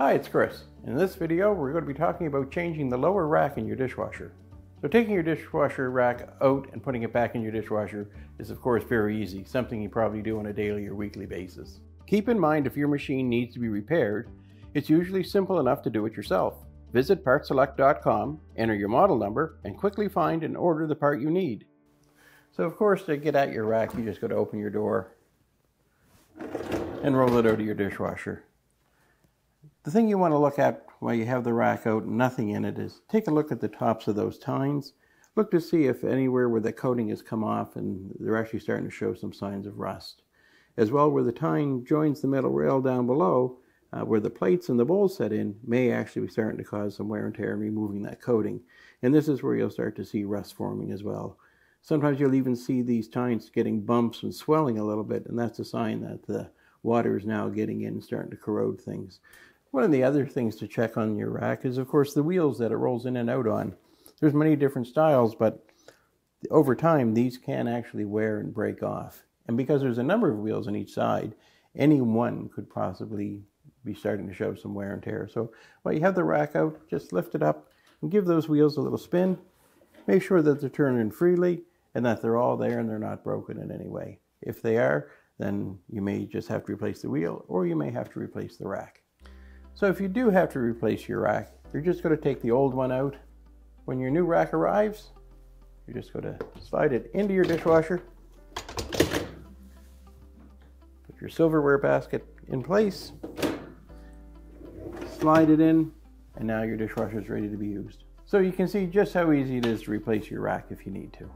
Hi, it's Chris. In this video, we're going to be talking about changing the lower rack in your dishwasher. So taking your dishwasher rack out and putting it back in your dishwasher is of course very easy, something you probably do on a daily or weekly basis. Keep in mind if your machine needs to be repaired, it's usually simple enough to do it yourself. Visit partselect.com, enter your model number, and quickly find and order the part you need. So of course, to get at your rack, you just got to open your door and roll it out of your dishwasher. The thing you want to look at while you have the rack out and nothing in it is take a look at the tops of those tines. Look to see if anywhere where the coating has come off and they're actually starting to show some signs of rust. As well, where the tine joins the metal rail down below, where the plates and the bowls set in, may actually be starting to cause some wear and tear in removing that coating. And this is where you'll start to see rust forming as well. Sometimes you'll even see these tines getting bumps and swelling a little bit, and that's a sign that the water is now getting in and starting to corrode things. One of the other things to check on your rack is, of course, the wheels that it rolls in and out on. There's many different styles, but over time, these can actually wear and break off. And because there's a number of wheels on each side, any one could possibly be starting to show some wear and tear. So while you have the rack out, just lift it up and give those wheels a little spin. Make sure that they're turning freely and that they're all there and they're not broken in any way. If they are, then you may just have to replace the wheel, or you may have to replace the rack. So if you do have to replace your rack, you're just going to take the old one out. When your new rack arrives, you're just going to slide it into your dishwasher. Put your silverware basket in place. Slide it in, and now your dishwasher is ready to be used. So you can see just how easy it is to replace your rack if you need to.